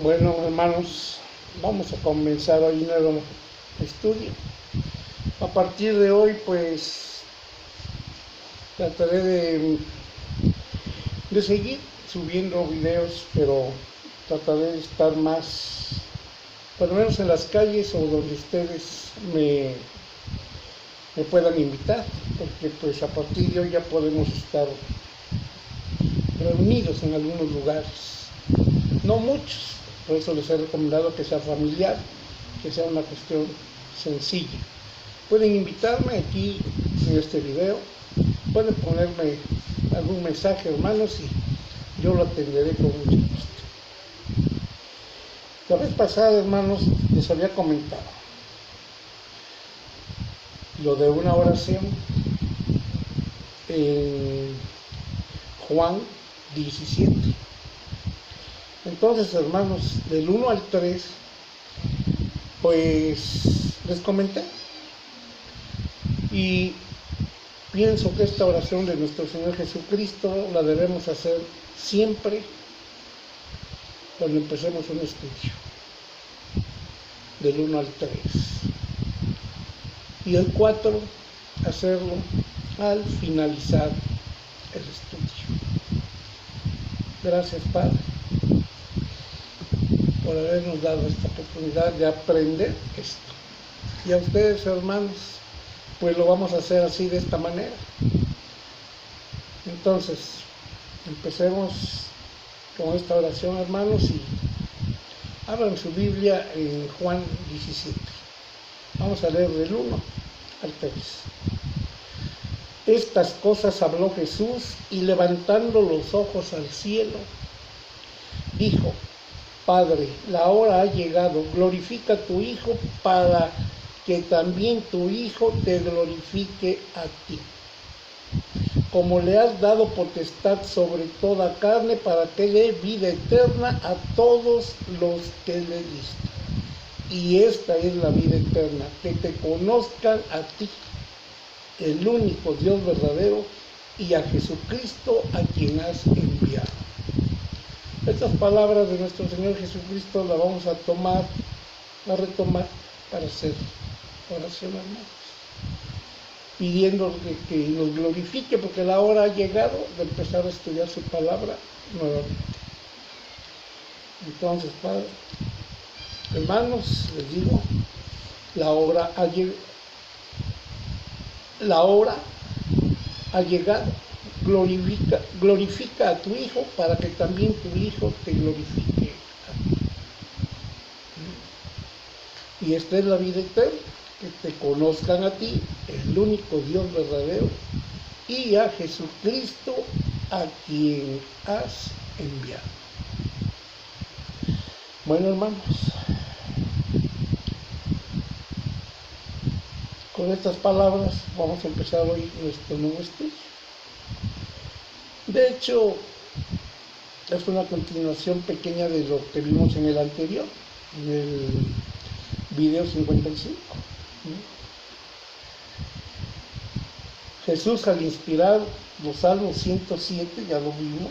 Bueno, hermanos, vamos a comenzar hoy un nuevo estudio. A partir de hoy, pues, trataré de seguir subiendo videos, pero trataré de estar más, por lo menos en las calles o donde ustedes me puedan invitar, porque pues a partir de hoy ya podemos estar reunidos en algunos lugares, no muchos. Por eso les he recomendado que sea familiar, que sea una cuestión sencilla. Pueden invitarme aquí en este video, pueden ponerme algún mensaje, hermanos, y yo lo atenderé con mucho gusto. La vez pasada, hermanos, les había comentado lo de una oración en Juan 17. Entonces, hermanos, del 1 al 3, pues les comenté. Y pienso que esta oración de nuestro Señor Jesucristo la debemos hacer siempre cuando empecemos un estudio, del 1 al 3. Y el 4, hacerlo al finalizar el estudio. Gracias, Padre, por habernos dado esta oportunidad de aprender esto. Y a ustedes, hermanos, pues lo vamos a hacer así, de esta manera. Entonces, empecemos con esta oración, hermanos, y abran su Biblia en Juan 17. Vamos a leer del 1 al 3. Estas cosas habló Jesús, y levantando los ojos al cielo, dijo: Padre, la hora ha llegado, glorifica a tu Hijo, para que también tu Hijo te glorifique a ti, como le has dado potestad sobre toda carne, para que dé vida eterna a todos los que le diste. Y esta es la vida eterna, que te conozcan a ti, el único Dios verdadero, y a Jesucristo, a quien has enviado. Estas palabras de nuestro Señor Jesucristo las vamos a retomar para hacer oración, hermanos, pidiendo que nos glorifique, porque la hora ha llegado de empezar a estudiar su palabra nuevamente. Entonces, Padre, hermanos, les digo, la hora ha llegado. Glorifica a tu Hijo, para que también tu Hijo te glorifique a ti. Y esta es la vida eterna, que te conozcan a ti, el único Dios verdadero, y a Jesucristo, a quien has enviado. Bueno, hermanos, con estas palabras vamos a empezar hoy nuestro nuevo estudio. De hecho, es una continuación pequeña de lo que vimos en el anterior, en el video 55. Jesús, al inspirar los Salmos 107, ya lo vimos,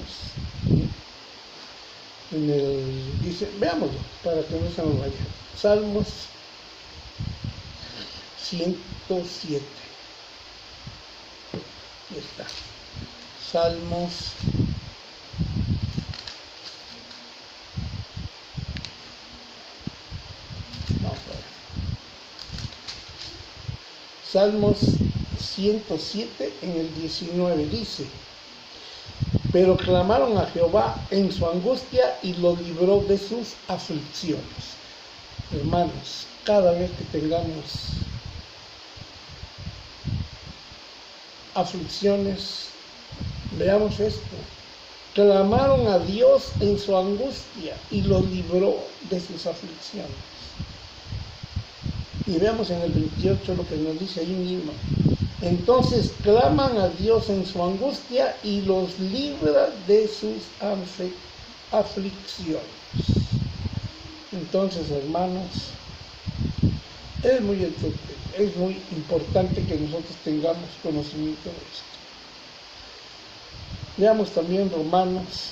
dice, veámoslo, para que no se nos vaya. Salmos 107. Ahí está. Salmos 107, en el 19, dice: Pero clamaron a Jehová en su angustia, y lo libró de sus aflicciones. Hermanos, cada vez que tengamos aflicciones, veamos esto: clamaron a Dios en su angustia, y lo libró de sus aflicciones. Y veamos en el 28 lo que nos dice ahí mismo: entonces claman a Dios en su angustia, y los libra de sus aflicciones. Entonces, hermanos, es muy importante que nosotros tengamos conocimiento de esto. Veamos también Romanos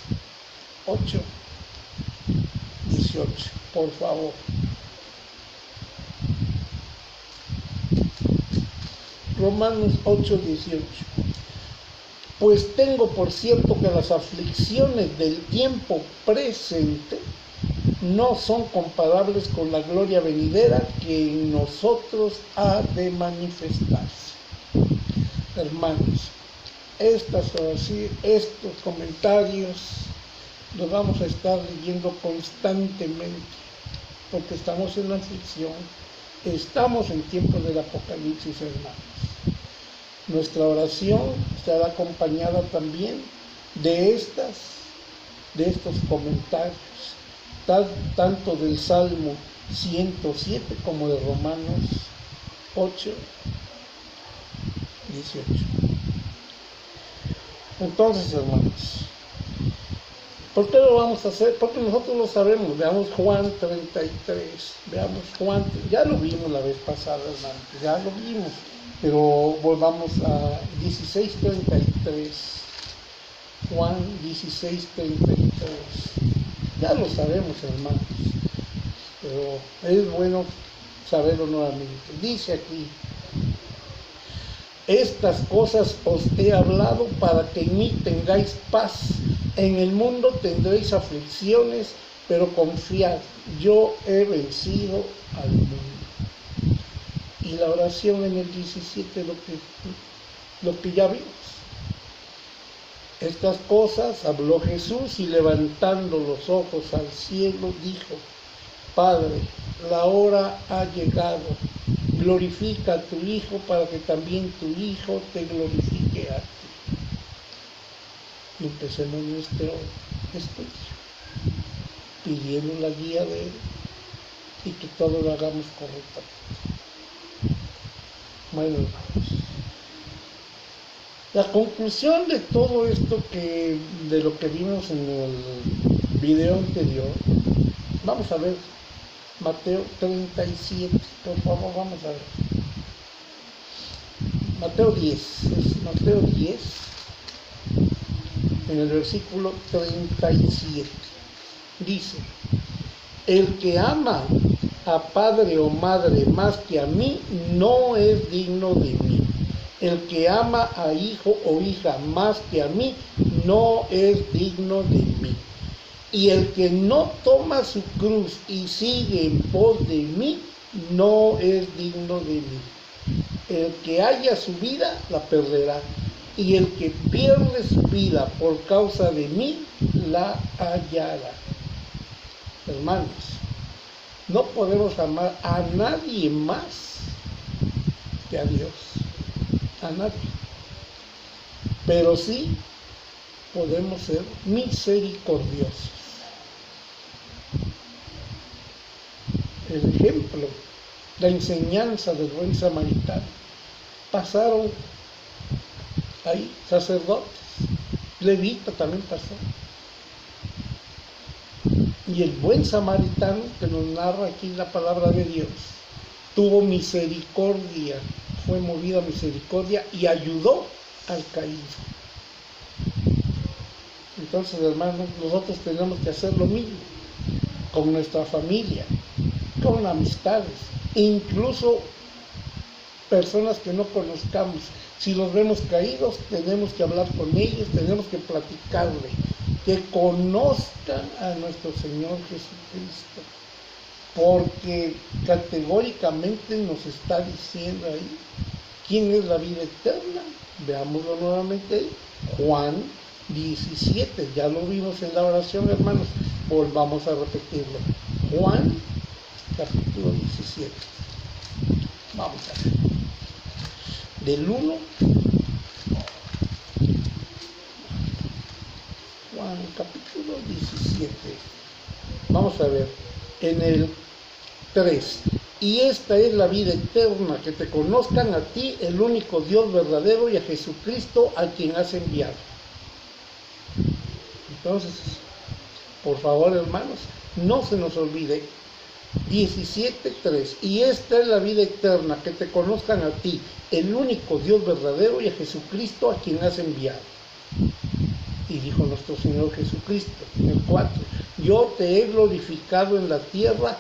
8, 18. 18, por favor. Romanos 8, 18. Pues tengo por cierto que las aflicciones del tiempo presente no son comparables con la gloria venidera que en nosotros ha de manifestarse. Hermanos, estos comentarios los vamos a estar leyendo constantemente, porque estamos en la aflicción, estamos en tiempos del Apocalipsis, hermanos. Nuestra oración estará acompañada también de estos comentarios, tanto del Salmo 107 como de Romanos 8, 18. Entonces, hermanos, ¿por qué lo vamos a hacer? Porque nosotros lo sabemos. Veamos Juan 33, veamos Juan, ya lo vimos la vez pasada, hermanos, ya lo vimos, pero volvamos a 16:33, Juan 16:33, ya lo sabemos, hermanos, pero es bueno saberlo nuevamente. Dice aquí: estas cosas os he hablado para que en mí tengáis paz. En el mundo tendréis aflicciones, pero confiad, yo he vencido al mundo. Y la oración en el 17, lo que ya vimos. Estas cosas habló Jesús y levantando los ojos al cielo dijo: Padre, la hora ha llegado. Glorifica a tu Hijo para que también tu Hijo te glorifique a ti. Y empecemos nuestro estudio pidiendo la guía de Él y que todo lo hagamos correctamente. Bueno, hermanos, la conclusión de todo esto, de lo que vimos en el video anterior, vamos a ver Mateo 37, por favor, vamos a ver. Mateo 10, Mateo 10, en el versículo 37, dice: el que ama a padre o madre más que a mí, no es digno de mí. El que ama a hijo o hija más que a mí, no es digno de mí. Y el que no toma su cruz y sigue en pos de mí, no es digno de mí. El que haya su vida, la perderá. Y el que pierde su vida por causa de mí, la hallará. Hermanos, no podemos amar a nadie más que a Dios. A nadie. Pero sí podemos ser misericordiosos. El ejemplo, la enseñanza del buen samaritano. Pasaron ahí sacerdotes, levita también pasó. Y el buen samaritano, que nos narra aquí la palabra de Dios, tuvo misericordia, fue movido a misericordia y ayudó al caído. Entonces, hermanos, nosotros tenemos que hacer lo mismo con nuestra familia, con amistades, incluso personas que no conozcamos. Si los vemos caídos, tenemos que hablar con ellos, tenemos que platicarle, que conozcan a nuestro Señor Jesucristo, porque categóricamente nos está diciendo ahí quién es la vida eterna. Veámoslo nuevamente ahí, Juan 17, ya lo vimos en la oración, hermanos, volvamos a repetirlo. Juan capítulo 17, vamos a ver, del 1, Juan capítulo 17, vamos a ver, en el 3, y esta es la vida eterna, que te conozcan a ti, el único Dios verdadero, y a Jesucristo, a quien has enviado. Entonces, por favor, hermanos, no se nos olvide, 17:3, y esta es la vida eterna, que te conozcan a ti, el único Dios verdadero, y a Jesucristo, a quien has enviado. Y dijo nuestro Señor Jesucristo, en el 4, yo te he glorificado en la tierra,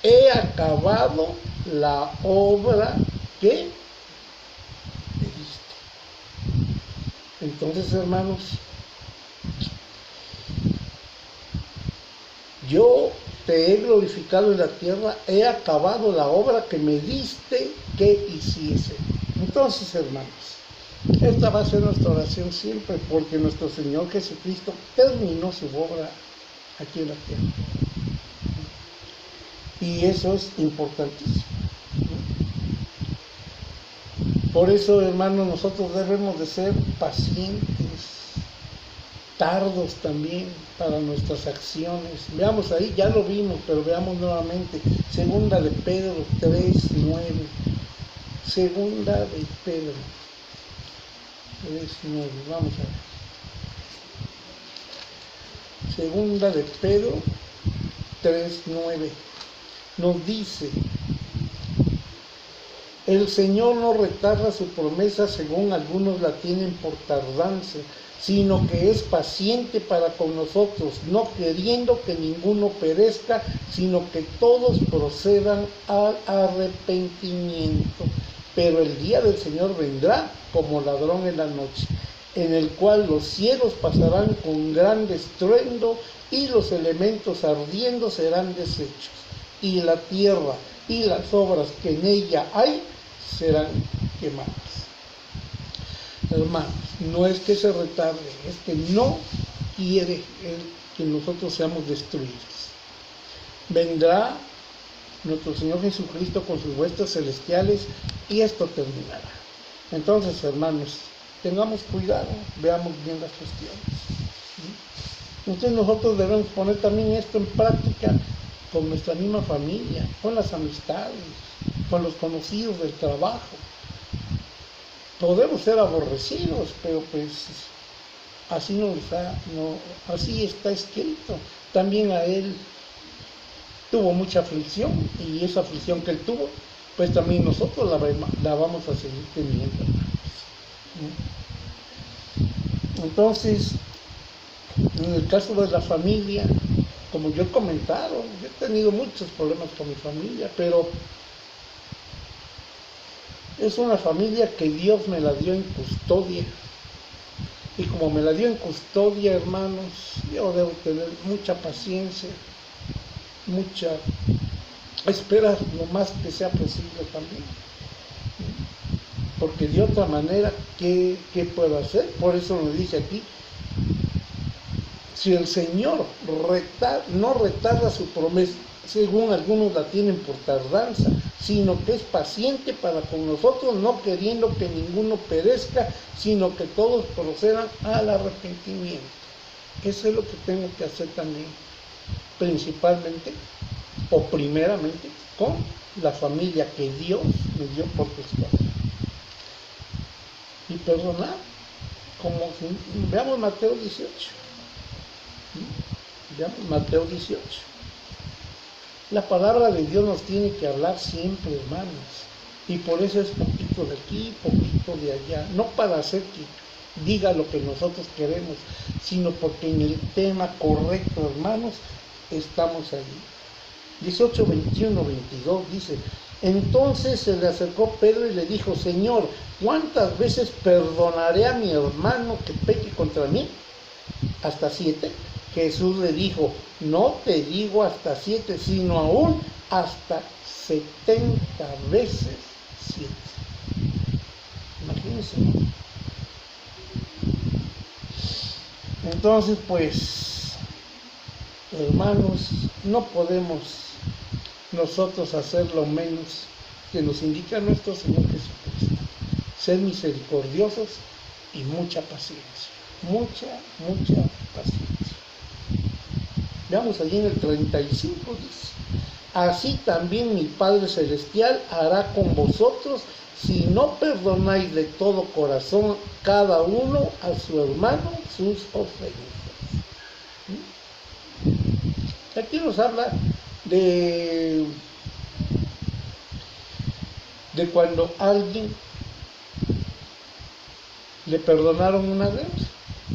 he acabado la obra que me diste. Entonces, hermanos, yo te he glorificado en la tierra, he acabado la obra que me diste que hiciese. Entonces, hermanos, esta va a ser nuestra oración siempre, porque nuestro Señor Jesucristo terminó su obra aquí en la tierra. Y eso es importantísimo. Por eso, hermanos, nosotros debemos de ser pacientes, tardos también para nuestras acciones. Veamos ahí, ya lo vimos, pero veamos nuevamente. Segunda de Pedro 3:9. Segunda de Pedro 3:9. Vamos a ver. Segunda de Pedro 3:9. Nos dice: el Señor no retarda su promesa según algunos la tienen por tardanza, sino que es paciente para con nosotros, no queriendo que ninguno perezca, sino que todos procedan al arrepentimiento. Pero el día del Señor vendrá como ladrón en la noche, en el cual los cielos pasarán con gran estruendo y los elementos ardiendo serán deshechos, y la tierra y las obras que en ella hay serán quemadas. Hermanos, no es que se retarde, es que no quiere que nosotros seamos destruidos. Vendrá nuestro Señor Jesucristo con sus huestes celestiales y esto terminará. Entonces, hermanos, tengamos cuidado, veamos bien las cuestiones. Entonces nosotros debemos poner también esto en práctica con nuestra misma familia, con las amistades, con los conocidos del trabajo. Podemos ser aborrecidos, pero pues así así está escrito. También a él tuvo mucha aflicción, y esa aflicción que él tuvo, pues también nosotros la vamos a seguir teniendo, hermanos. Entonces, en el caso de la familia, como yo he comentado, yo he tenido muchos problemas con mi familia, pero es una familia que Dios me la dio en custodia. Y como me la dio en custodia, hermanos, yo debo tener mucha paciencia, esperar lo más que sea posible también. Porque de otra manera, ¿qué puedo hacer? Por eso me dice aquí, si el Señor no retarda su promesa, según algunos la tienen por tardanza, sino que es paciente para con nosotros, no queriendo que ninguno perezca, sino que todos procedan al arrepentimiento. Eso es lo que tengo que hacer también, principalmente o primeramente con la familia que Dios me dio por custodia. Y perdonar, veamos Mateo 18. Veamos Mateo 18. La palabra de Dios nos tiene que hablar siempre, hermanos, y por eso es poquito de aquí, poquito de allá, no para hacer que diga lo que nosotros queremos, sino porque en el tema correcto, hermanos, estamos allí. 18, 21, 22 dice: entonces se le acercó Pedro y le dijo: Señor, ¿cuántas veces perdonaré a mi hermano que peque contra mí? ¿Hasta 7? Jesús le dijo: no te digo hasta 7, sino aún hasta 70 veces 7. Imagínense. Entonces, pues, hermanos, no podemos nosotros hacer lo menos que nos indica nuestro Señor Jesucristo. Ser misericordiosos y mucha paciencia. Mucha paciencia. Veamos allí en el 35, dice: así también mi Padre Celestial hará con vosotros si no perdonáis de todo corazón cada uno a su hermano sus ofensas. Aquí nos habla de cuando a alguien le perdonaron una deuda.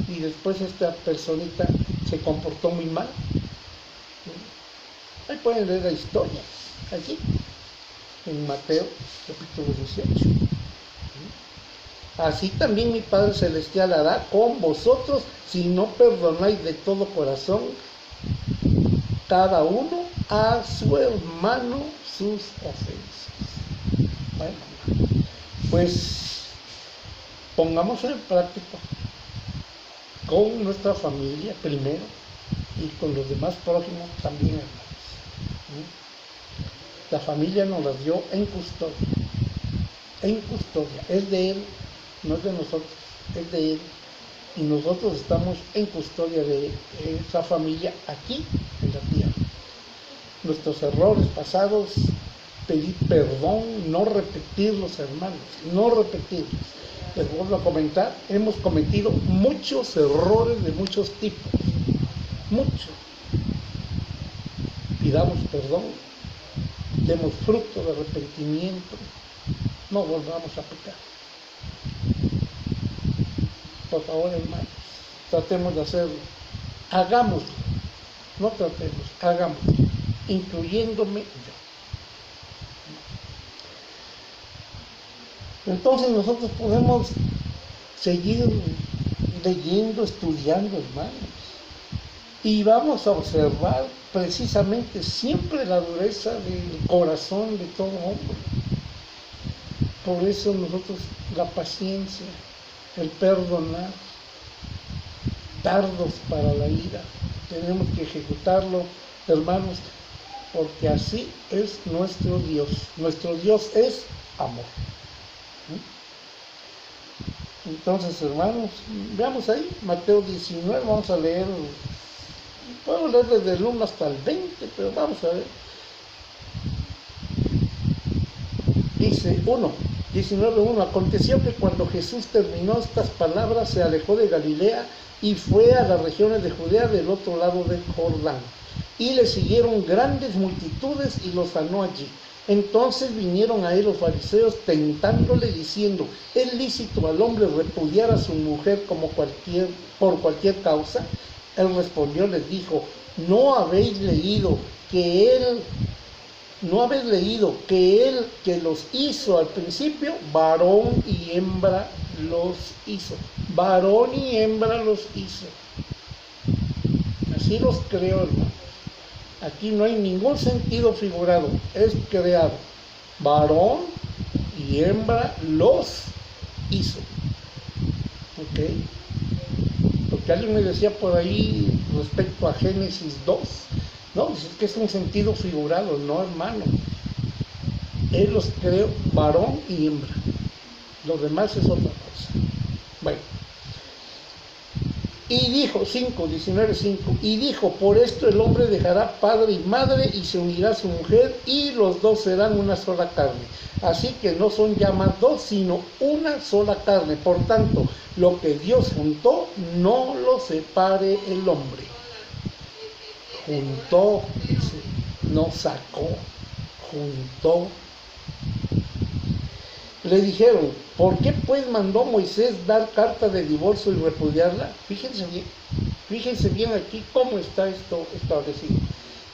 y después esta personita se comportó muy mal. Ahí pueden leer la historia, aquí, en Mateo capítulo 18. Así también mi Padre Celestial hará con vosotros si no perdonáis de todo corazón cada uno a su hermano sus ofensas. Bueno, pues pongámoslo en práctica con nuestra familia primero y con los demás prójimos también, hermanos. La familia nos la dio en custodia, es de Él, no es de nosotros, es de Él, y nosotros estamos en custodia de esa familia aquí en la tierra. Nuestros errores pasados, pedir perdón, no repetirlos, hermanos, no repetirlos. Les vuelvo a comentar, hemos cometido muchos errores de muchos tipos, muchos. Pidamos perdón, demos fruto de arrepentimiento, no volvamos a pecar. Por favor, hermanos, tratemos de hacerlo, hagámoslo, no tratemos, hagámoslo, incluyéndome yo. Entonces nosotros podemos seguir leyendo, estudiando, hermanos, y vamos a observar precisamente siempre la dureza del corazón de todo hombre. Por eso nosotros la paciencia, el perdonar, tardos para la ira, tenemos que ejecutarlo, hermanos, porque así es nuestro Dios. Nuestro Dios es amor. Entonces, hermanos, veamos ahí, Mateo 19, vamos a leer, puedo leer desde el 1 hasta el 20, pero vamos a ver. Dice 19:1, aconteció que cuando Jesús terminó estas palabras, se alejó de Galilea y fue a las regiones de Judea del otro lado del Jordán. Y le siguieron grandes multitudes y lo sanó allí. Entonces vinieron a él los fariseos tentándole diciendo, ¿es lícito al hombre repudiar a su mujer por cualquier causa? Él respondió, les dijo, ¿no habéis leído que él que los hizo al principio? Varón y hembra los hizo. Varón y hembra los hizo. Así los creó, hermano. Aquí no hay ningún sentido figurado, es creado. Varón y hembra los hizo. ¿Ok? Porque alguien me decía por ahí respecto a Génesis 2, no, es que es un sentido figurado, no, hermano. Él los creó varón y hembra. Lo demás es otra cosa. Bueno. Y dijo, 19:5, y dijo, por esto el hombre dejará padre y madre y se unirá a su mujer y los dos serán una sola carne. Así que no son ya más dos, sino una sola carne. Por tanto, lo que Dios juntó, no lo separe el hombre. Juntó, no sacó, juntó. Le dijeron, ¿por qué pues mandó Moisés dar carta de divorcio y repudiarla? Fíjense bien aquí cómo está esto establecido.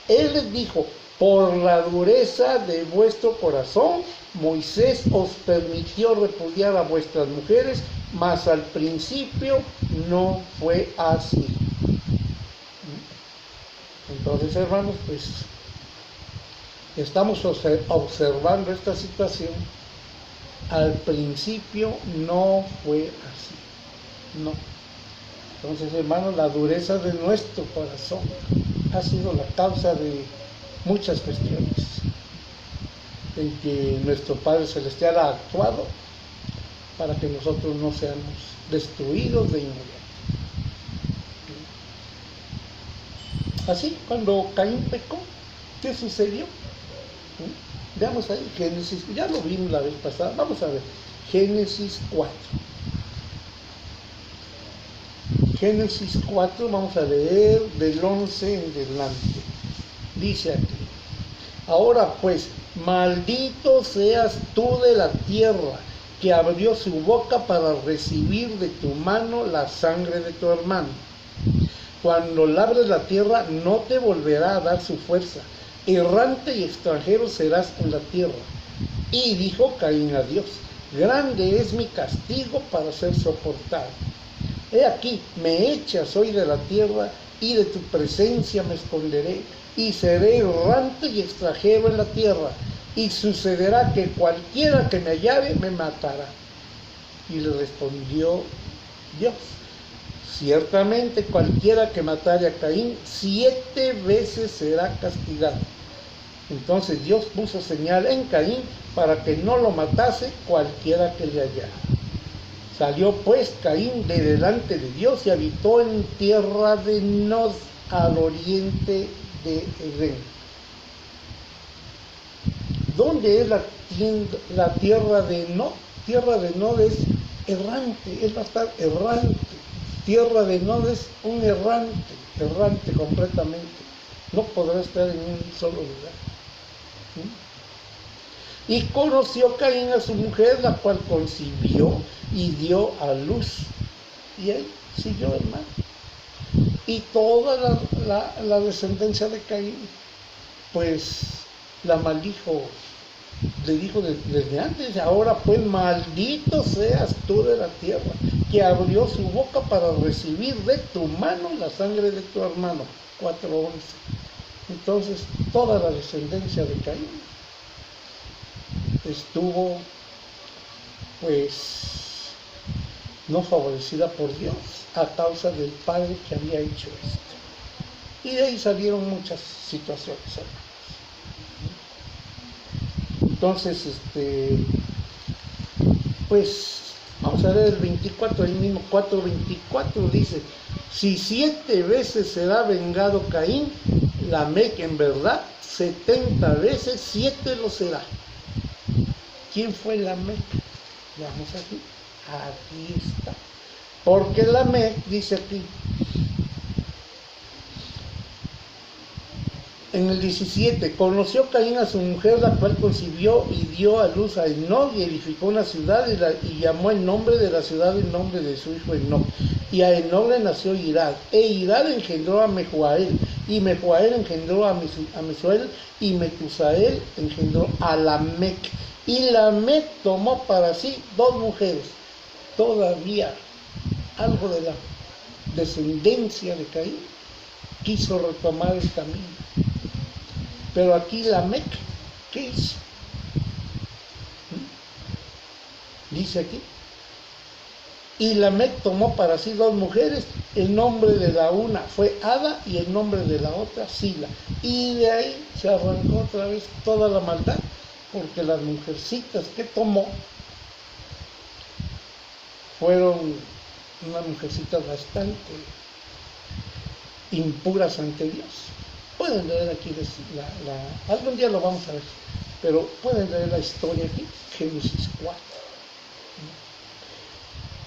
Él les dijo, por la dureza de vuestro corazón, Moisés os permitió repudiar a vuestras mujeres, mas al principio no fue así. Entonces, hermanos, pues estamos observando esta situación. Al principio no fue así, no. Entonces, hermanos, la dureza de nuestro corazón ha sido la causa de muchas cuestiones en que nuestro Padre Celestial ha actuado para que nosotros no seamos destruidos de inmediato. Así, cuando Caín pecó, ¿qué sucedió? Veamos ahí, Génesis, ya lo vimos la vez pasada, vamos a ver, Génesis 4. Génesis 4, vamos a leer del 11 en adelante. Dice aquí, ahora pues, maldito seas tú de la tierra que abrió su boca para recibir de tu mano la sangre de tu hermano. Cuando labres la tierra, no te volverá a dar su fuerza. Errante y extranjero serás en la tierra. Y dijo Caín a Dios: grande es mi castigo para ser soportado. He aquí, me echas hoy de la tierra, y de tu presencia me esconderé, y seré errante y extranjero en la tierra, y sucederá que cualquiera que me hallare me matará. Y le respondió Dios: ciertamente cualquiera que matare a Caín 7 veces será castigado. Entonces Dios puso señal en Caín para que no lo matase cualquiera que le hallara. Salió pues Caín de delante de Dios y habitó en tierra de Nod, al oriente de Edén. ¿Dónde es la tierra de Nod? Tierra de Nod es errante, él va a estar errante. Tierra de Nod es un errante completamente. No podrá estar en un solo lugar. Y conoció Caín a su mujer, la cual concibió y dio a luz. Y él siguió, hermano. Y toda la descendencia de Caín, pues la maldijo. Le dijo desde antes: ahora pues maldito seas tú de la tierra, que abrió su boca para recibir de tu mano la sangre de tu hermano. 4:11. Entonces toda la descendencia de Caín estuvo pues no favorecida por Dios a causa del padre que había hecho esto. Y de ahí salieron muchas situaciones, hermanos. Entonces, pues vamos a ver el 24, el mismo 4:24 dice: si 7 veces será vengado Caín, Lamec en verdad 70 veces 7 lo será. ¿Quién fue Lamec? Veamos aquí. Aquí está. Porque Lamec dice aquí, en el 17, conoció Caín a su mujer, la cual concibió y dio a luz a Enoc, y edificó una ciudad y llamó el nombre de la ciudad el nombre de su hijo Enoc. Y a Enoc le nació Irad, e Irad engendró a Mehuael, y Mehuael engendró a Mesuel, y Metusael engendró a Lamec. Y Lamec tomó para sí 2 mujeres. Todavía algo de la descendencia de Caín quiso retomar el camino. Pero aquí Lamec, ¿qué hizo? Dice aquí: y Lamec tomó para sí 2 mujeres, el nombre de la una fue Ada y el nombre de la otra Sila. Y de ahí se arrancó otra vez toda la maldad, porque las mujercitas que tomó fueron unas mujercitas bastante impuras ante Dios. Pueden leer aquí, algún día lo vamos a ver, pero pueden leer la historia aquí, Génesis 4.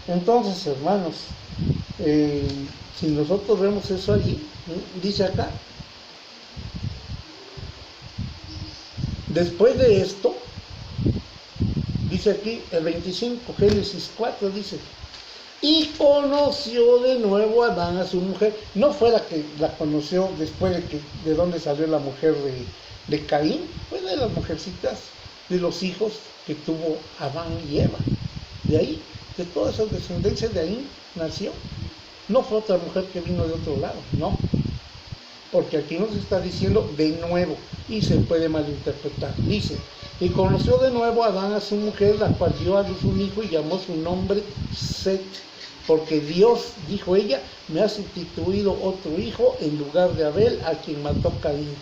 Entonces, hermanos, si nosotros vemos eso allí, dice acá, después de esto, dice aquí el 25, Génesis 4, dice: y conoció de nuevo Adán a su mujer. No fue la que la conoció después de donde salió la mujer de Caín, fue de las mujercitas de los hijos que tuvo Adán y Eva. De ahí, de todas esas descendencias de ahí nació. No fue otra mujer que vino de otro lado, no. Porque aquí nos está diciendo de nuevo y se puede malinterpretar. Dice: y conoció de nuevo Adán a su mujer, la cual dio a luz un hijo y llamó su nombre Set. Porque Dios, dijo ella, me ha sustituido otro hijo en lugar de Abel, a quien mató Caín.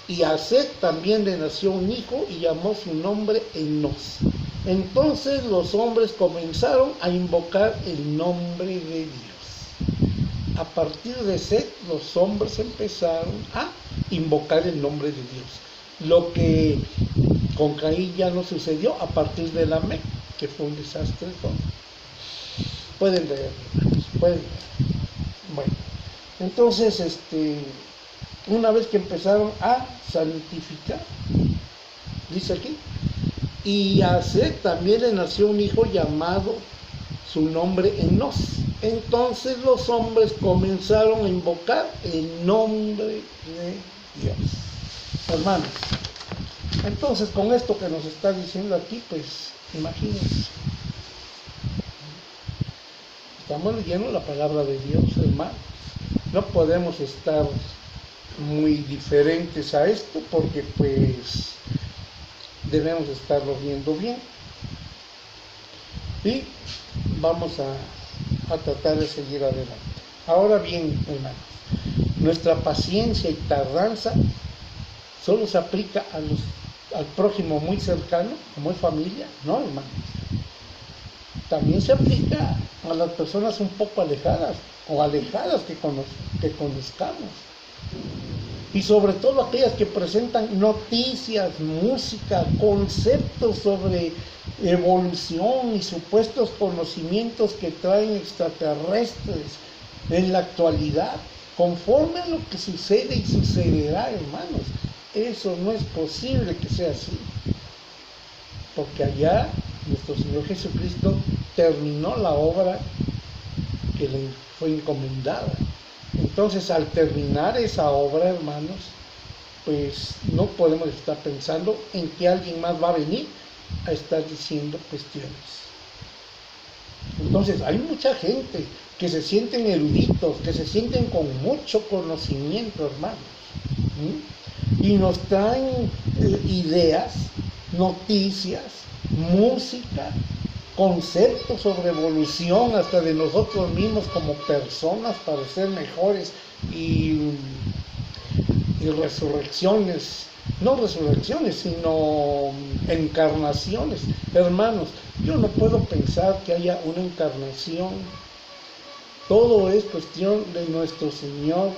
Y a Set también le nació un hijo y llamó su nombre Enos. Entonces los hombres comenzaron a invocar el nombre de Dios. A partir de Set, los hombres empezaron a invocar el nombre de Dios. Lo que con Caín ya no sucedió a partir de Lamec, que fue un desastre todo. Pueden leer, pueden leer. Bueno, entonces, una vez que empezaron a santificar, dice aquí, Y a Set también le nació un hijo llamado su nombre Enos. Entonces los hombres comenzaron a invocar el nombre de Dios. Hermanos, entonces con esto que nos está diciendo aquí, pues imagínense. Estamos leyendo la palabra de Dios, hermanos. No podemos estar muy diferentes a esto porque pues debemos estarlo viendo bien. Y vamos a tratar de seguir adelante. Ahora bien, hermanos, nuestra paciencia y tardanza solo se aplica al prójimo muy cercano, como es familia, ¿no, hermanos? También se aplica a las personas un poco alejadas o alejadas que conozcamos. Y sobre todo aquellas que presentan noticias, música, conceptos sobre evolución y supuestos conocimientos que traen extraterrestres en la actualidad, conforme a lo que sucede y sucederá, hermanos. Eso no es posible que sea así, porque allá nuestro Señor Jesucristo terminó la obra que le fue encomendada. Entonces, al terminar esa obra, hermanos, pues no podemos estar pensando en que alguien más va a venir a estar diciendo cuestiones. Entonces, hay mucha gente que se sienten eruditos, que se sienten con mucho conocimiento, hermanos, y nos traen ideas, noticias, música, conceptos sobre evolución, hasta de nosotros mismos como personas para ser mejores, y resurrecciones, no resurrecciones, sino encarnaciones. Hermanos, yo no puedo pensar que haya una encarnación. Todo es cuestión de nuestro Señor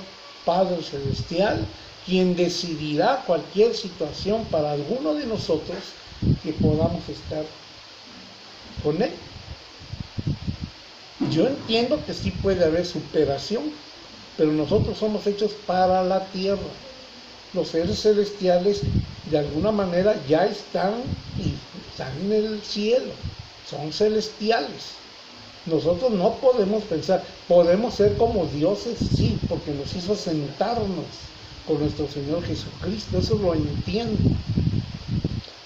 Padre Celestial, quien decidirá cualquier situación para alguno de nosotros que podamos estar con Él. Yo entiendo que sí puede haber superación, pero nosotros somos hechos para la tierra. Los seres celestiales de alguna manera ya están en el cielo, son celestiales. Nosotros no podemos pensar, podemos ser como dioses, sí, porque nos hizo sentarnos con nuestro Señor Jesucristo, eso lo entiendo.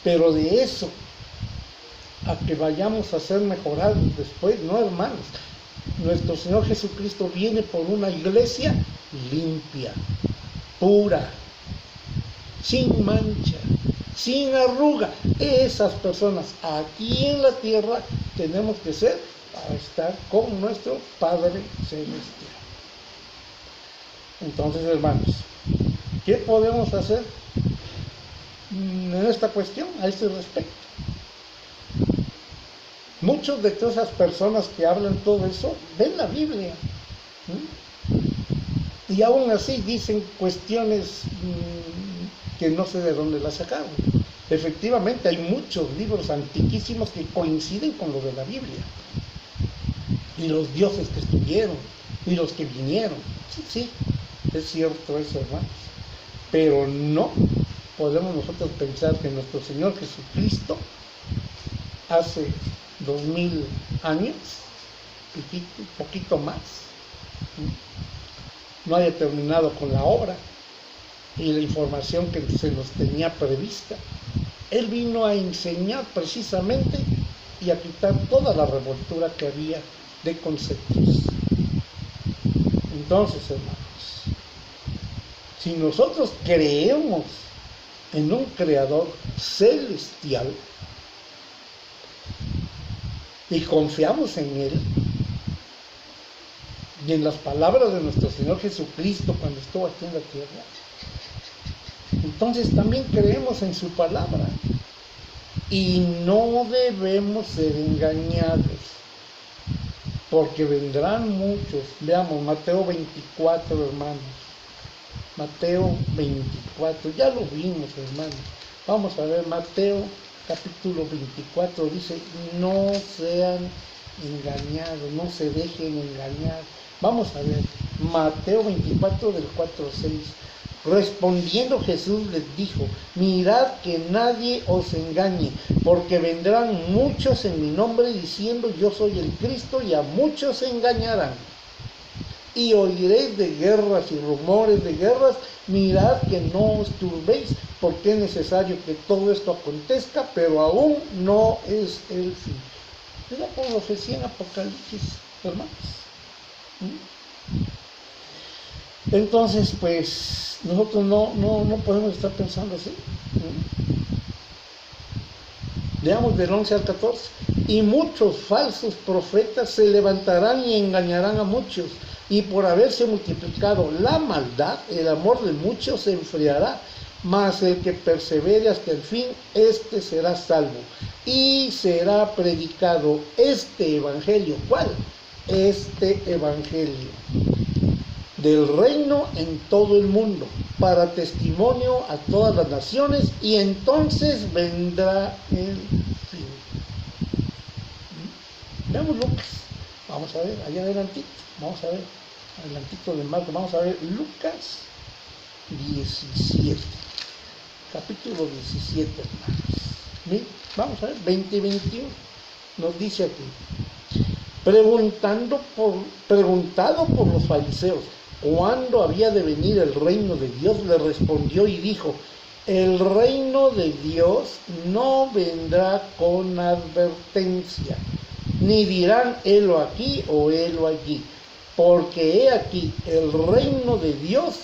Pero de eso a que vayamos a ser mejorados después, no, hermanos. Nuestro Señor Jesucristo viene por una iglesia limpia, pura, sin mancha, sin arruga. Esas personas aquí en la tierra tenemos que ser para estar con nuestro Padre Celestial. Entonces, hermanos, ¿qué podemos hacer en esta cuestión, a este respecto? Muchos de todas esas personas que hablan todo eso ven la Biblia, y aún así dicen cuestiones que no sé de dónde las sacaron. Efectivamente hay muchos libros antiquísimos que coinciden con lo de la Biblia, y los dioses que estuvieron y los que vinieron. Sí, es cierto eso, hermanos, pero no podemos nosotros pensar que nuestro Señor Jesucristo hace 2000 años, un poquito más, no haya terminado con la obra y la información que se nos tenía prevista. Él vino a enseñar precisamente y a quitar toda la revoltura que había de conceptos. Entonces, hermanos, si nosotros creemos en un creador celestial y confiamos en Él y en las palabras de nuestro Señor Jesucristo cuando estuvo aquí en la tierra, entonces también creemos en su palabra y no debemos ser engañados, porque vendrán muchos. Veamos Mateo 24, hermanos, Mateo 24, ya lo vimos, hermanos. Vamos a ver Mateo capítulo 24, dice: no sean engañados, no se dejen engañar. Vamos a ver Mateo 24 del 4 al 6. Respondiendo Jesús les dijo: mirad que nadie os engañe, porque vendrán muchos en mi nombre diciendo yo soy el Cristo, y a muchos engañarán. Y oiréis de guerras y rumores de guerras. Mirad que no os turbéis, porque es necesario que todo esto acontezca, pero aún no es el fin. Es la profecía en Apocalipsis, hermanos. Entonces, pues, nosotros no podemos estar pensando así. Leamos del 11 al 14. Y muchos falsos profetas se levantarán y engañarán a muchos. Y por haberse multiplicado la maldad, el amor de muchos se enfriará. Mas el que persevere hasta el fin, éste será salvo. Y será predicado este evangelio. ¿Cuál? Este evangelio del reino en todo el mundo, para testimonio a todas las naciones, y entonces vendrá el fin. Veamos Lucas. Vamos a ver, allá adelantito. Vamos a ver, adelantito de Marcos. Vamos a ver Lucas 17. Capítulo 17, hermanos. Vamos a ver, 20 y 21. Nos dice aquí. Preguntado por los fariseos cuándo había de venir el reino de Dios, le respondió y dijo: el reino de Dios no vendrá con advertencia, ni dirán helo aquí o helo allí, porque he aquí, el reino de Dios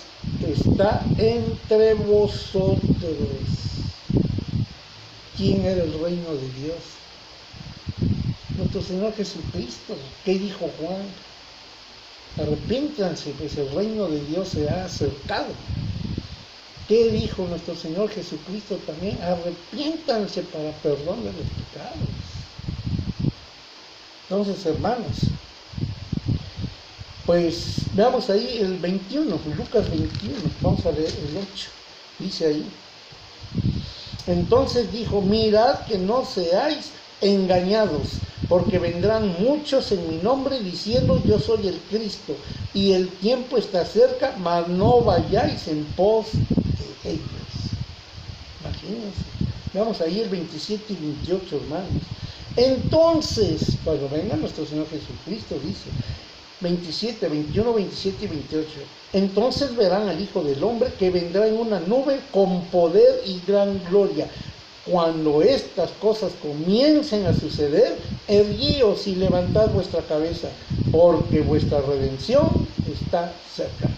está entre vosotros. ¿Quién era el reino de Dios? Nuestro Señor Jesucristo. ¿Qué dijo Juan? Arrepiéntanse, pues el reino de Dios se ha acercado. ¿Qué dijo nuestro Señor Jesucristo también? Arrepiéntanse para perdón de los pecados. Entonces, hermanos, pues veamos ahí el 21, Lucas 21, vamos a leer el 8, dice ahí. Entonces dijo: mirad que no seáis engañados, porque vendrán muchos en mi nombre diciendo yo soy el Cristo, y el tiempo está cerca, mas no vayáis en pos de ellos. Imagínense. Veamos ahí el 27 y 28, hermanos. Entonces, cuando venga nuestro Señor Jesucristo, dice 27, 21, 27 y 28. Entonces verán al Hijo del Hombre que vendrá en una nube con poder y gran gloria. Cuando estas cosas comiencen a suceder, erguíos y levantad vuestra cabeza, porque vuestra redención está cerca.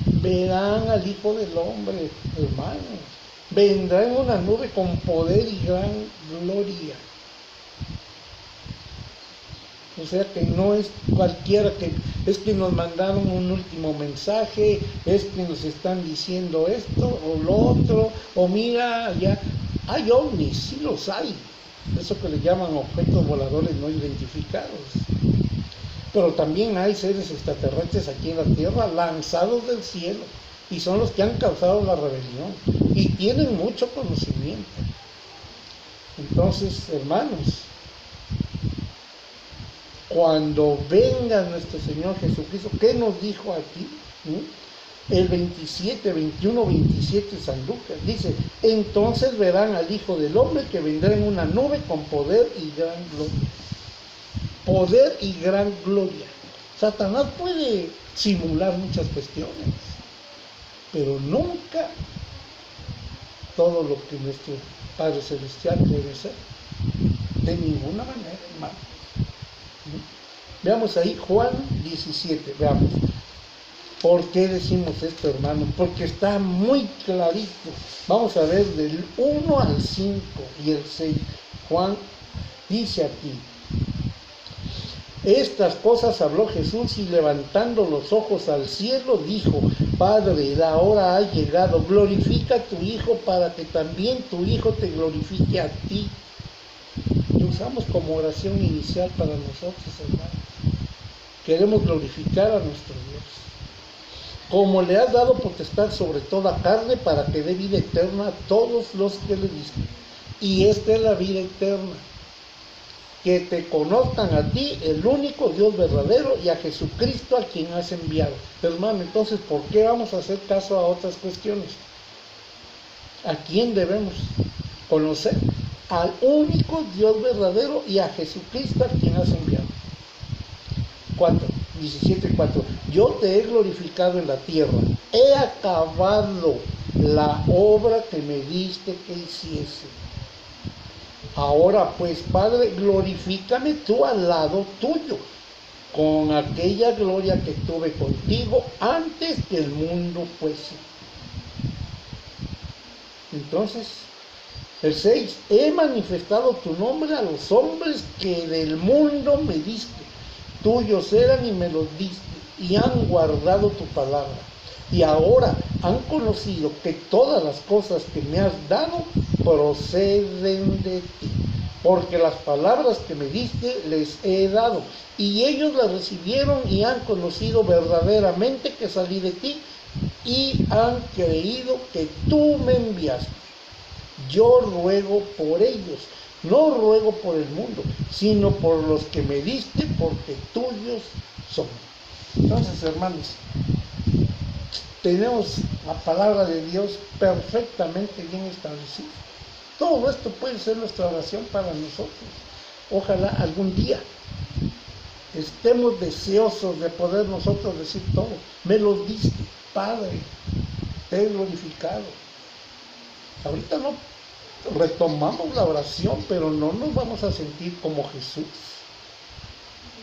Verán al Hijo del Hombre, hermanos. Vendrá en una nube con poder y gran gloria. O sea que no es cualquiera, que es que nos mandaron un último mensaje, es que nos están diciendo esto o lo otro, o mira, ya hay ovnis, sí los hay, eso que le llaman objetos voladores no identificados. Pero también hay seres extraterrestres aquí en la Tierra lanzados del cielo, y son los que han causado la rebelión, y tienen mucho conocimiento. Entonces, hermanos, cuando venga nuestro Señor Jesucristo, ¿qué nos dijo aquí? El 27, 21, 27 San Lucas, dice: entonces verán al Hijo del Hombre que vendrá en una nube con poder y gran gloria. Poder y gran gloria. Satanás puede simular muchas cuestiones, pero nunca todo lo que nuestro Padre Celestial debe ser. De ninguna manera, hermano. Veamos ahí Juan 17, veamos. ¿Por qué decimos esto, hermano? Porque está muy clarito. Vamos a ver del 1 al 5 y el 6. Juan dice aquí: estas cosas habló Jesús, y levantando los ojos al cielo dijo: Padre, la hora ha llegado, glorifica a tu Hijo, para que también tu Hijo te glorifique a ti. Lo usamos como oración inicial para nosotros, hermanos. Queremos glorificar a nuestro Dios. Como le has dado potestad sobre toda carne, para que dé vida eterna a todos los que le diste. Y esta es la vida eterna, que te conozcan a ti, el único Dios verdadero, y a Jesucristo a quien has enviado. Hermano, entonces, ¿por qué vamos a hacer caso a otras cuestiones? ¿A quién debemos conocer? Al único Dios verdadero y a Jesucristo a quien has enviado. 17:4. Yo te he glorificado en la tierra, he acabado la obra que me diste que hiciese. Ahora pues, Padre, glorifícame tú al lado tuyo, con aquella gloria que tuve contigo antes que el mundo fuese. Entonces, el 6, he manifestado tu nombre a los hombres que del mundo me diste. Tuyos eran y me los diste, y han guardado tu palabra. Y ahora han conocido que todas las cosas que me has dado proceden de ti. Porque las palabras que me diste les he dado, y ellos las recibieron y han conocido verdaderamente que salí de ti, y han creído que tú me enviaste. Yo ruego por ellos, no ruego por el mundo, sino por los que me diste, porque tuyos son. Entonces, hermanos, tenemos la palabra de Dios perfectamente bien establecida. Todo esto puede ser nuestra oración para nosotros. Ojalá algún día estemos deseosos de poder nosotros decir todo. Me lo diste, Padre, te he glorificado. Ahorita no retomamos la oración, pero no nos vamos a sentir como Jesús.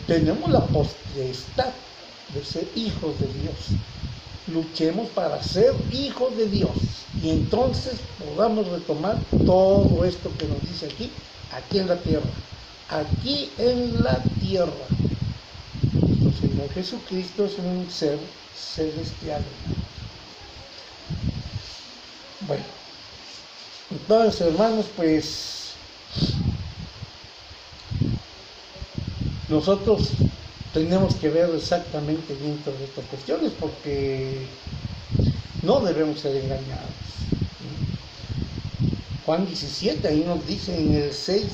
Tenemos la potestad de ser hijos de Dios. Luchemos para ser hijos de Dios, y entonces podamos retomar todo esto que nos dice aquí en la tierra. Aquí en la tierra. Nuestro Señor Jesucristo es un ser celestial. Bueno, entonces, hermanos, pues nosotros tenemos que ver exactamente bien todas estas cuestiones, porque no debemos ser engañados. Juan 17, ahí nos dice en el 6,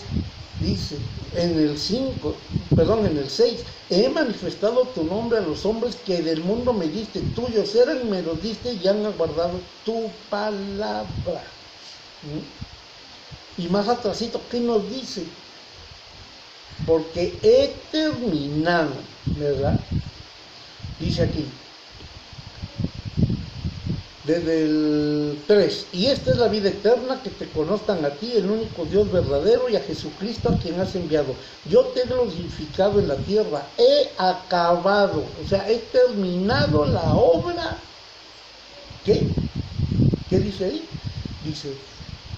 dice, en el 6, he manifestado tu nombre a los hombres que del mundo me diste, tuyos eran, me los diste y han guardado tu palabra. Y más atrásito, ¿qué nos dice? Porque he terminado, ¿verdad? Dice aquí, desde el 3, y esta es la vida eterna, que te conozcan a ti, el único Dios verdadero, y a Jesucristo a quien has enviado. Yo te he glorificado en la tierra, he acabado, o sea, he terminado la obra. ¿Qué dice ahí? Dice,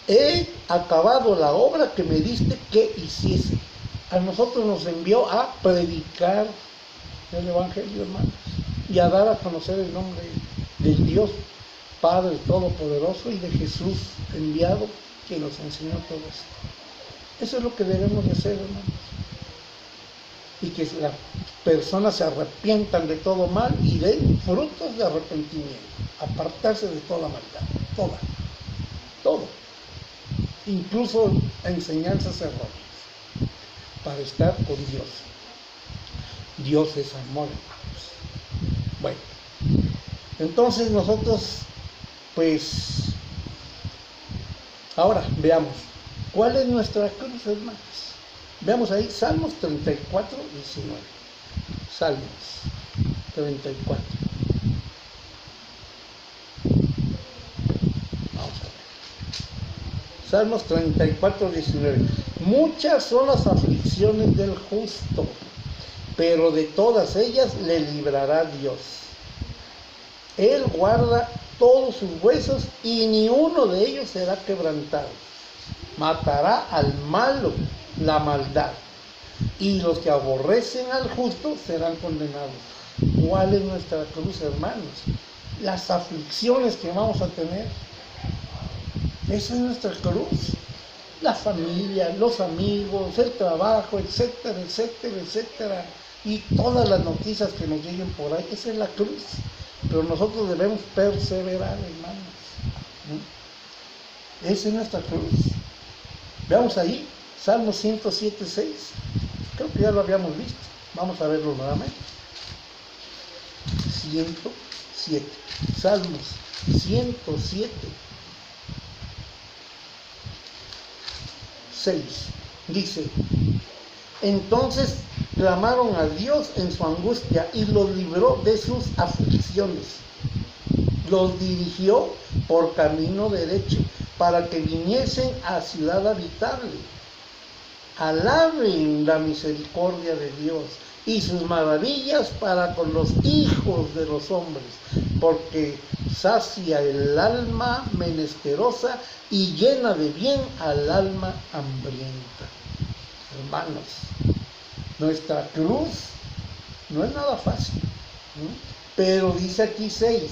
he acabado la obra que me diste que hiciese. A nosotros nos envió a predicar el Evangelio, hermanos, y a dar a conocer el nombre del Dios Padre Todopoderoso y de Jesús enviado, que nos enseñó todo esto. Eso es lo que debemos de hacer, hermanos. Y que las personas se arrepientan de todo mal y den frutos de arrepentimiento. Apartarse de toda maldad, todo. Incluso enseñanzas erróneas, para estar con Dios. Dios es amor, hermanos. Bueno, entonces nosotros, pues, ahora veamos, ¿cuál es nuestra cruz, hermanos? Veamos ahí, Salmos 34, 19. Salmos 34. Vamos a ver. Salmos 34, 19. Muchas son las aflicciones del justo, pero de todas ellas le librará Dios. Él guarda todos sus huesos y ni uno de ellos será quebrantado. Matará al malo la maldad, y los que aborrecen al justo serán condenados. ¿Cuál es nuestra cruz, hermanos? Las aflicciones que vamos a tener. Esa es nuestra cruz. La familia, los amigos, el trabajo, etcétera, etcétera, etcétera. Y todas las noticias que nos lleguen por ahí. Esa es la cruz. Pero nosotros debemos perseverar, hermanos. Esa es nuestra cruz. Veamos ahí, Salmo 107:6. Creo que ya lo habíamos visto. Vamos a verlo nuevamente. 107. Salmos 107. 6. Dice: entonces clamaron a Dios en su angustia y los libró de sus aflicciones. Los dirigió por camino derecho para que viniesen a ciudad habitable. Alaben la misericordia de Dios y sus maravillas para con los hijos de los hombres, porque sacia el alma menesterosa y llena de bien al alma hambrienta. Hermanos, nuestra cruz no es nada fácil, ¿no? Pero dice aquí 6,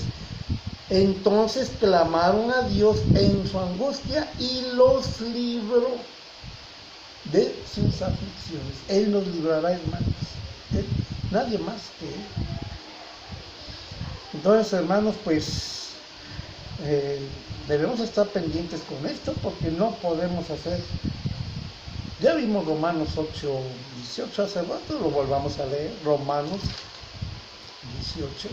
entonces clamaron a Dios en su angustia y los libró de sus aflicciones. Él nos librará, hermanos. Nadie más que Él. Entonces, hermanos, pues debemos estar pendientes con esto, porque no podemos hacer. Ya vimos Romanos 8:18 hace rato, lo volvamos a leer. Romanos 18.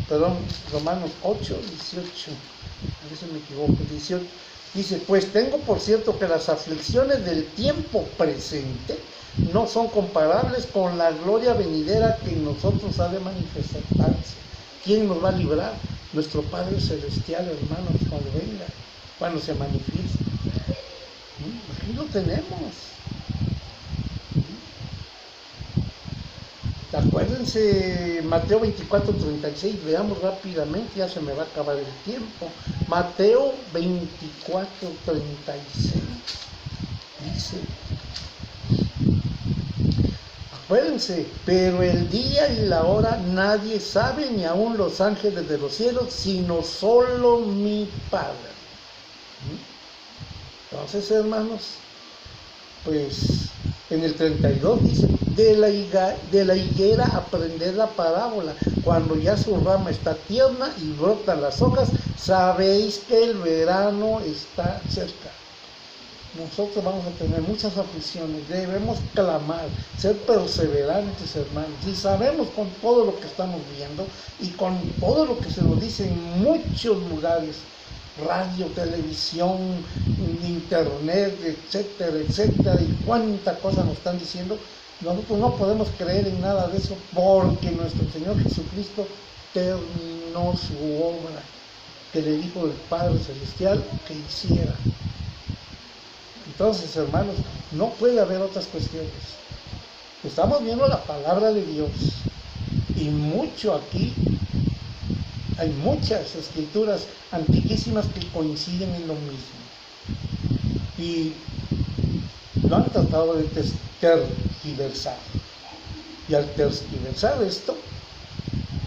Perdón, Romanos 8:18. A veces me equivoco, 18. Dice: pues tengo por cierto que las aflicciones del tiempo presente no son comparables con la gloria venidera que en nosotros ha de manifestarse. ¿Quién nos va a librar? Nuestro Padre Celestial, hermanos, cuando venga, cuando se manifieste. Aquí lo tenemos. Acuérdense, Mateo 24:36, veamos rápidamente, ya se me va a acabar el tiempo. Mateo 24:36 dice: acuérdense, pero el día y la hora nadie sabe, ni aun los ángeles de los cielos, sino solo mi Padre. Entonces, hermanos, pues en el 32 dice: de la higuera aprended la parábola, cuando ya su rama está tierna y brotan las hojas, sabéis que el verano está cerca. Nosotros vamos a tener muchas aflicciones, debemos clamar, ser perseverantes, hermanos, y sabemos con todo lo que estamos viendo y con todo lo que se nos dice en muchos lugares, radio, televisión, internet, etcétera, etcétera, y cuánta cosa nos están diciendo. Nosotros no podemos creer en nada de eso, porque nuestro Señor Jesucristo terminó su obra que le dijo el Padre Celestial que hiciera. Entonces, hermanos, no puede haber otras cuestiones. Estamos viendo la palabra de Dios, y mucho aquí, hay muchas escrituras antiquísimas que coinciden en lo mismo, y lo han tratado de tergiversar, y al tergiversar esto,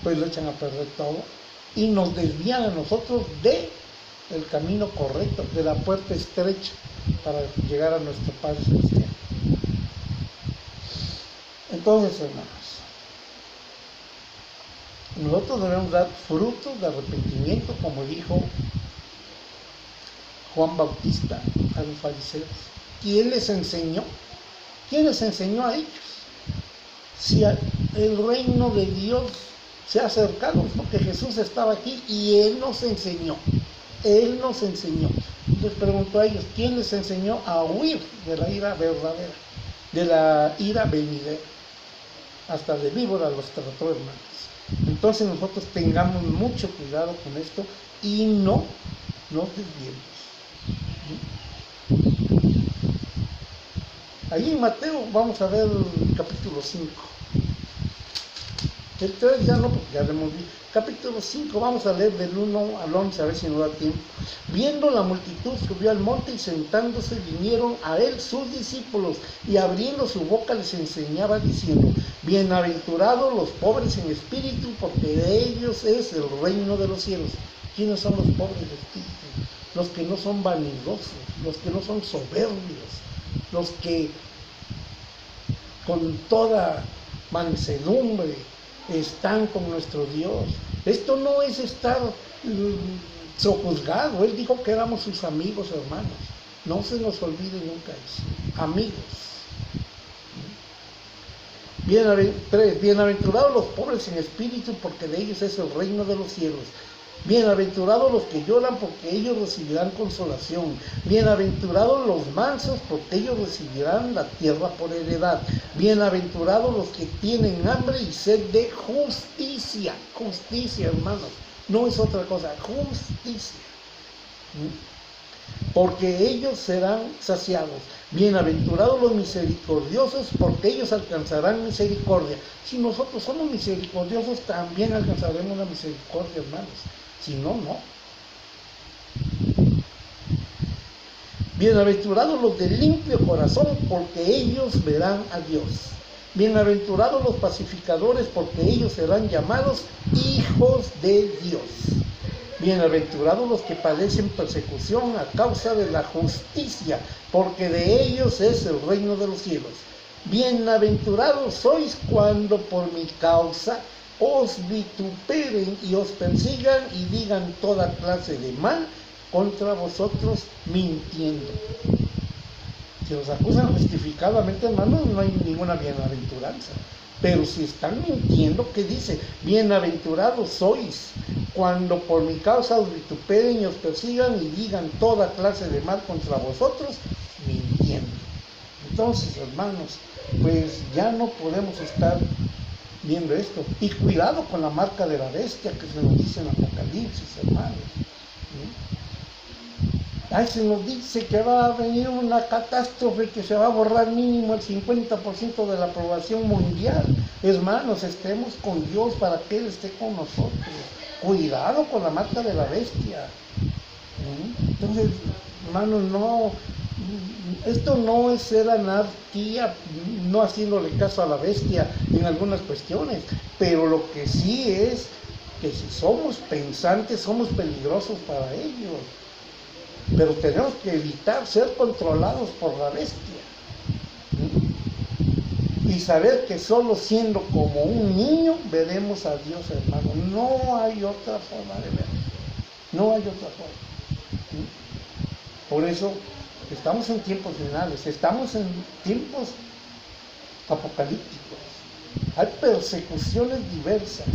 pues lo echan a perder todo y nos desvían a nosotros de el camino correcto, de la puerta estrecha para llegar a nuestro Padre Celestial. Entonces, hermanos, nosotros debemos dar frutos de arrepentimiento, como dijo Juan Bautista a los fariseos. ¿Quién les enseñó? ¿Quién les enseñó a ellos? Si el reino de Dios se ha acercado, porque Jesús estaba aquí y Él nos enseñó. Él nos enseñó. Les preguntó a ellos: ¿quién les enseñó a huir de la ira verdadera, de la ira venidera? Hasta de víbora los trató, hermanos. Entonces nosotros tengamos mucho cuidado con esto y no nos desviemos. Ahí en Mateo vamos a ver el capítulo 5. El 3 ya no, porque ya lo hemos visto. Capítulo 5, vamos a leer del 1 al 11, a ver si nos da tiempo. Viendo la multitud, subió al monte, y sentándose vinieron a él sus discípulos, y abriendo su boca les enseñaba diciendo: bienaventurados los pobres en espíritu, porque de ellos es el reino de los cielos. ¿Quiénes son los pobres de espíritu? Los que no son vanidosos, los que no son soberbios, los que con toda mansedumbre están con nuestro Dios. Esto no es estar sojuzgado. Él dijo que éramos sus amigos, hermanos. No se nos olvide nunca eso. Amigos. 3. Bienaventurados los pobres en espíritu, porque de ellos es el reino de los cielos. Bienaventurados los que lloran, porque ellos recibirán consolación. Bienaventurados los mansos, porque ellos recibirán la tierra por heredad. Bienaventurados los que tienen hambre y sed de justicia. Justicia, hermanos. No es otra cosa, justicia. Porque ellos serán saciados. Bienaventurados los misericordiosos, porque ellos alcanzarán misericordia. Si nosotros somos misericordiosos, también alcanzaremos la misericordia, hermanos. Si no, no. Bienaventurados los de limpio corazón, porque ellos verán a Dios. Bienaventurados los pacificadores, porque ellos serán llamados hijos de Dios. Bienaventurados los que padecen persecución a causa de la justicia, porque de ellos es el reino de los cielos. Bienaventurados sois cuando por mi causa os vituperen y os persigan y digan toda clase de mal contra vosotros mintiendo. Si os acusan justificadamente, hermanos, no hay ninguna bienaventuranza. Pero si están mintiendo, ¿qué dice? Bienaventurados sois cuando por mi causa os vituperen y os persigan y digan toda clase de mal contra vosotros, mintiendo. Entonces, hermanos, pues ya no podemos estar viendo esto. Y cuidado con la marca de la bestia que se nos dice en Apocalipsis, hermanos. Ahí se nos dice que va a venir una catástrofe, que se va a borrar mínimo el 50% de la población mundial. Hermanos, estemos con Dios para que Él esté con nosotros. Cuidado con la marca de la bestia. Entonces, hermanos, no, esto no es ser anarquía, no haciéndole caso a la bestia en algunas cuestiones, pero lo que sí es que si somos pensantes, somos peligrosos para ellos. Pero tenemos que evitar ser controlados por la bestia. Y saber que solo siendo como un niño veremos a Dios, hermano. No hay otra forma de verlo. No hay otra forma. Por eso estamos en tiempos finales, estamos en tiempos apocalípticos. Hay persecuciones diversas.